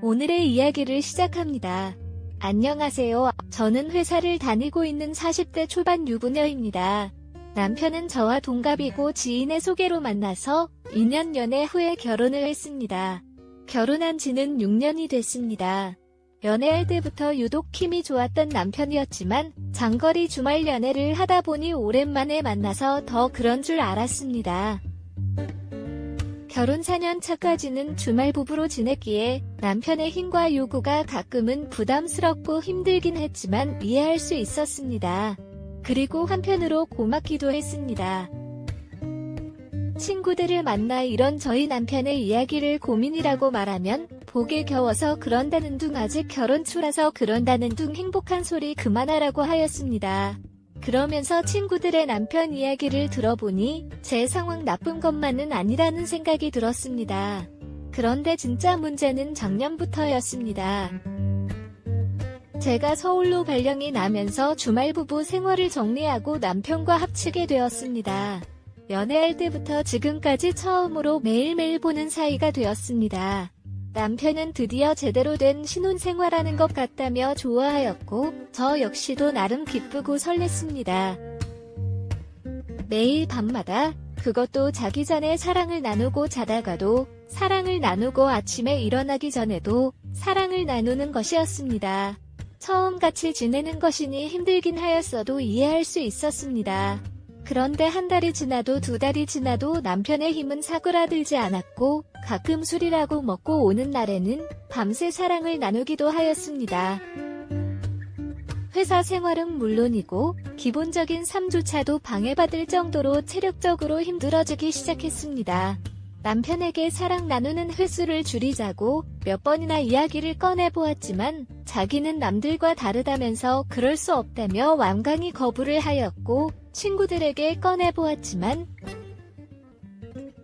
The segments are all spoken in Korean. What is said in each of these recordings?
오늘의 이야기를 시작합니다. 안녕하세요. 저는 회사를 다니고 있는 40대 초반 유부녀입니다. 남편은 저와 동갑이고 지인의 소개로 만나서 2년 연애 후에 결혼을 했습니다. 결혼한 지는 6년이 됐습니다. 연애할 때부터 유독 힘이 좋았던 남편이었지만 장거리 주말 연애를 하다 보니 오랜만에 만나서 더 그런 줄 알았습니다. 결혼 4년 차까지는 주말 부부로 지냈기에 남편의 힘과 요구가 가끔은 부담스럽고 힘들긴 했지만 이해할 수 있었습니다. 그리고 한편으로 고맙기도 했습니다. 친구들을 만나 이런 저희 남편의 이야기를 고민이라고 말하면 보기 겨워서 그런다는 둥 아직 결혼 초라서 그런다는 둥 행복한 소리 그만하라고 하였습니다. 그러면서 친구들의 남편 이야기를 들어보니 제 상황 나쁜 것만은 아니라는 생각이 들었습니다. 그런데 진짜 문제는 작년부터였습니다. 제가 서울로 발령이 나면서 주말 부부 생활을 정리하고 남편과 합치게 되었습니다. 연애할 때부터 지금까지 처음으로 매일매일 보는 사이가 되었습니다. 남편은 드디어 제대로 된 신혼생활하는 것 같다며 좋아하였고 저 역시도 나름 기쁘고 설렜습니다. 매일 밤마다, 그것도 자기 전에 사랑을 나누고 자다가도 사랑을 나누고 아침에 일어나기 전에도 사랑을 나누는 것이었습니다. 처음 같이 지내는 것이니 힘들긴 하였어도 이해할 수 있었습니다. 그런데 한 달이 지나도 두 달이 지나도 남편의 힘은 사그라들지 않았고 가끔 술이라고 먹고 오는 날에는 밤새 사랑을 나누기도 하였습니다. 회사 생활은 물론이고 기본적인 삶조차도 방해받을 정도로 체력적으로 힘들어지기 시작했습니다. 남편에게 사랑 나누는 횟수를 줄이자고 몇 번이나 이야기를 꺼내보았지만 자기는 남들과 다르다면서 그럴 수 없다며 완강히 거부를 하였고 친구들에게 꺼내보았지만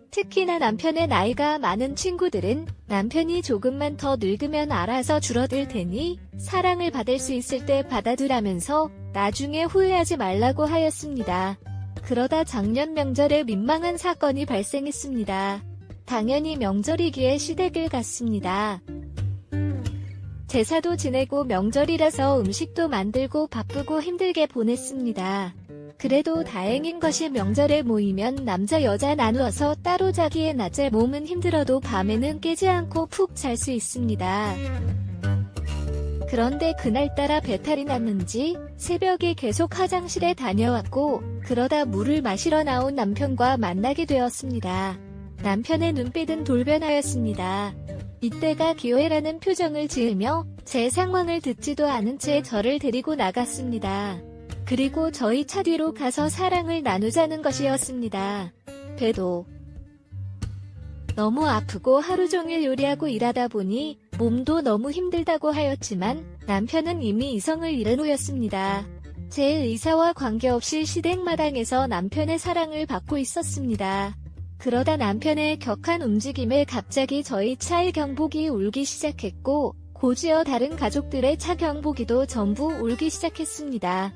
특히나 남편의 나이가 많은 친구들은 남편이 조금만 더 늙으면 알아서 줄어들 테니 사랑을 받을 수 있을 때 받아두라면서 나중에 후회하지 말라고 하였습니다. 그러다 작년 명절에 민망한 사건이 발생했습니다. 당연히 명절이기에 시댁을 갔습니다. 제사도 지내고 명절이라서 음식도 만들고 바쁘고 힘들게 보냈습니다. 그래도 다행인 것이 명절에 모이면 남자 여자 나누어서 따로 자기에 낮에 몸은 힘들어도 밤에는 깨지 않고 푹 잘 수 있습니다. 그런데 그날따라 배탈이 났는지 새벽에 계속 화장실에 다녀왔고 그러다 물을 마시러 나온 남편과 만나게 되었습니다. 남편의 눈빛은 돌변하였습니다. 이때가 기회라는 표정을 지으며 제 상황을 듣지도 않은 채 저를 데리고 나갔습니다. 그리고 저희 차 뒤로 가서 사랑을 나누자는 것이었습니다. 배도 너무 아프고 하루 종일 요리하고 일하다 보니 몸도 너무 힘들다고 하였지만 남편은 이미 이성을 잃은 후였습니다. 제 의사와 관계없이 시댁마당에서 남편의 사랑을 받고 있었습니다. 그러다 남편의 격한 움직임에 갑자기 저희 차의 경보기 울기 시작했고 곧이어 다른 가족들의 차 경보기도 전부 울기 시작했습니다.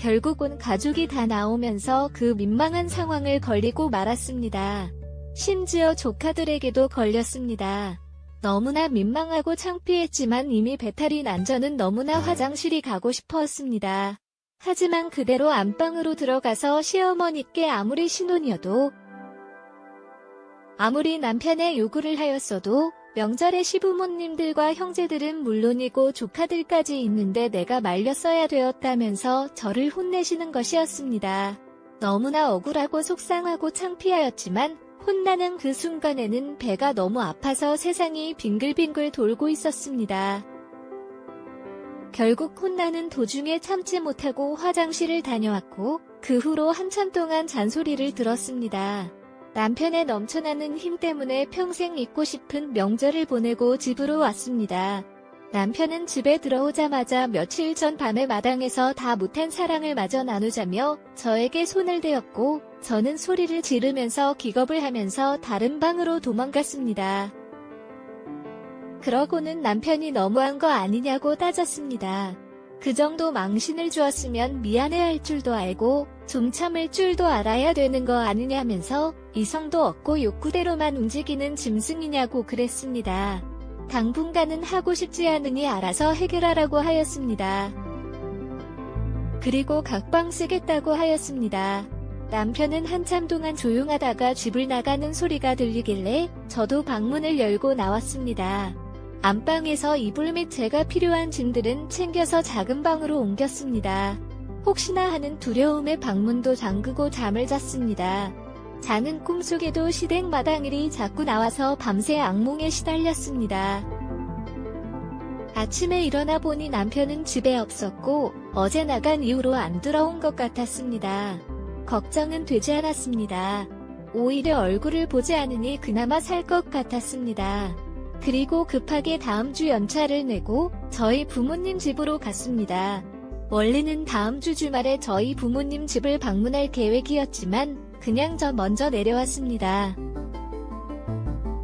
결국 온 가족이 다 나오면서 그 민망한 상황을 걸리고 말았습니다. 심지어 조카들에게도 걸렸습니다. 너무나 민망하고 창피했지만 이미 배탈이 난 저는 너무나 화장실이 가고 싶었습니다. 하지만 그대로 안방으로 들어가서 시어머니께 아무리 신혼이어도 아무리 남편의 요구를 하였어도 명절에 시부모님들과 형제들은 물론이고 조카들까지 있는데 내가 말렸어야 되었다면서 저를 혼내시는 것이었습니다. 너무나 억울하고 속상하고 창피하였지만 혼나는 그 순간에는 배가 너무 아파서 세상이 빙글빙글 돌고 있었습니다. 결국 혼나는 도중에 참지 못하고 화장실을 다녀왔고 그 후로 한참 동안 잔소리를 들었습니다. 남편의 넘쳐나는 힘 때문에 평생 잊고 싶은 명절을 보내고 집으로 왔습니다. 남편은 집에 들어오자마자 며칠 전 밤에 마당에서 다 못한 사랑을 마저 나누자며 저에게 손을 대었고 저는 소리를 지르면서 기겁을 하면서 다른 방으로 도망갔습니다. 그러고는 남편이 너무한 거 아니냐고 따졌습니다. 그 정도 망신을 주었으면 미안해할 줄도 알고 좀 참을 줄도 알아야 되는 거 아니냐면서 이성도 없고 욕구대로만 움직이는 짐승이냐고 그랬습니다. 당분간은 하고 싶지 않으니 알아서 해결하라고 하였습니다. 그리고 각방 쓰겠다고 하였습니다. 남편은 한참 동안 조용하다가 집을 나가는 소리가 들리길래 저도 방문을 열고 나왔습니다. 안방에서 이불 및 제가 필요한 짐들은 챙겨서 작은 방으로 옮겼습니다. 혹시나 하는 두려움에 방문도 잠그고 잠을 잤습니다. 자는 꿈속에도 시댁 마당일이 자꾸 나와서 밤새 악몽에 시달렸습니다. 아침에 일어나 보니 남편은 집에 없었고 어제 나간 이후로 안 돌아온 것 같았습니다. 걱정은 되지 않았습니다. 오히려 얼굴을 보지 않으니 그나마 살 것 같았습니다. 그리고 급하게 다음 주 연차를 내고 저희 부모님 집으로 갔습니다. 원래는 다음 주 주말에 저희 부모님 집을 방문할 계획이었지만 그냥 저 먼저 내려왔습니다.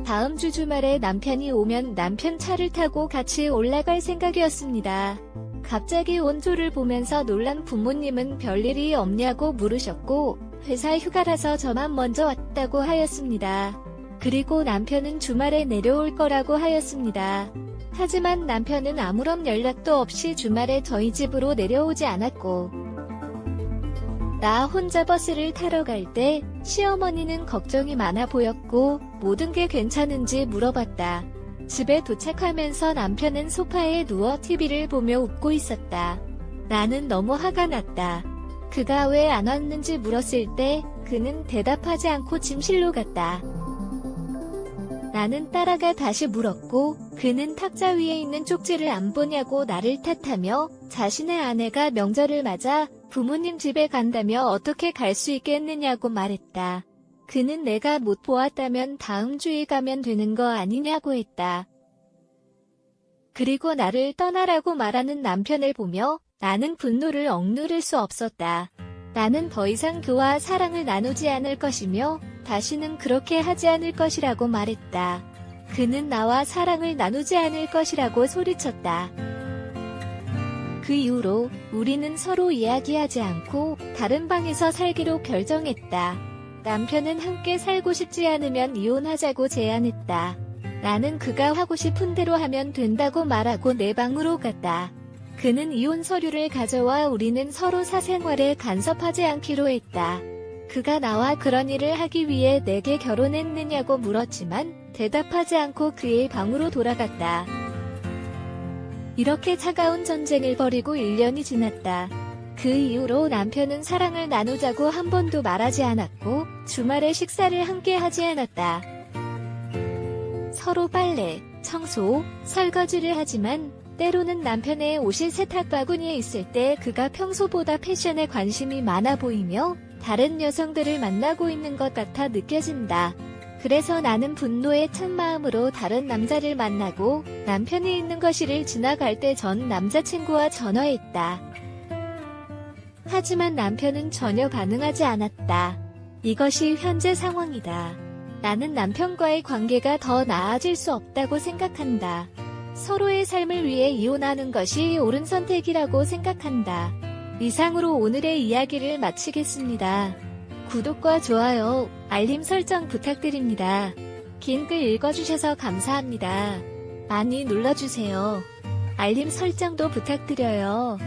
다음 주 주말에 남편이 오면 남편 차를 타고 같이 올라갈 생각이었습니다. 갑자기 온조를 보면서 놀란 부모님은 별일이 없냐고 물으셨고 회사 휴가라서 저만 먼저 왔다고 하였습니다. 그리고 남편은 주말에 내려올 거라고 하였습니다. 하지만 남편은 아무런 연락도 없이 주말에 저희 집으로 내려오지 않았고 나 혼자 버스를 타러 갈 때 시어머니는 걱정이 많아 보였고 모든 게 괜찮은지 물어봤다. 집에 도착하면서 남편은 소파에 누워 TV를 보며 웃고 있었다. 나는 너무 화가 났다. 그가 왜 안 왔는지 물었을 때 그는 대답하지 않고 침실로 갔다. 나는 따라가 다시 물었고 그는 탁자 위에 있는 쪽지를 안 보냐고 나를 탓하며 자신의 아내가 명절을 맞아 부모님 집에 간다며 어떻게 갈 수 있겠느냐고 말했다. 그는 내가 못 보았다면 다음 주에 가면 되는 거 아니냐고 했다. 그리고 나를 떠나라고 말하는 남편을 보며 나는 분노를 억누를 수 없었다. 나는 더 이상 그와 사랑을 나누지 않을 것이며 다시는 그렇게 하지 않을 것이라고 말했다. 그는 나와 사랑을 나누지 않을 것이라고 소리쳤다. 그 이후로 우리는 서로 이야기하지 않고 다른 방에서 살기로 결정했다. 남편은 함께 살고 싶지 않으면 이혼하자고 제안했다. 나는 그가 하고 싶은 대로 하면 된다고 말하고 내 방으로 갔다. 그는 이혼 서류를 가져와 우리는 서로 사생활에 간섭하지 않기로 했다. 그가 나와 그런 일을 하기 위해 내게 결혼했느냐고 물었지만 대답하지 않고 그의 방으로 돌아갔다. 이렇게 차가운 전쟁을 벌이고 1년이 지났다. 그 이후로 남편은 사랑을 나누자고 한 번도 말하지 않았고 주말에 식사를 함께 하지 않았다. 서로 빨래, 청소, 설거지를 하지만 때로는 남편의 옷이 세탁 바구니에 있을 때 그가 평소보다 패션에 관심이 많아 보이며 다른 여성들을 만나고 있는 것 같아 느껴진다. 그래서 나는 분노에 찬 마음으로 다른 남자를 만나고 남편이 있는 거실을 지나갈 때 전 남자친구와 전화했다. 하지만 남편은 전혀 반응하지 않았다. 이것이 현재 상황이다. 나는 남편과의 관계가 더 나아질 수 없다고 생각한다. 서로의 삶을 위해 이혼하는 것이 옳은 선택이라고 생각한다. 이상으로 오늘의 이야기를 마치겠습니다. 구독과 좋아요, 알림 설정 부탁드립니다. 긴 글 읽어주셔서 감사합니다. 많이 눌러주세요. 알림 설정도 부탁드려요.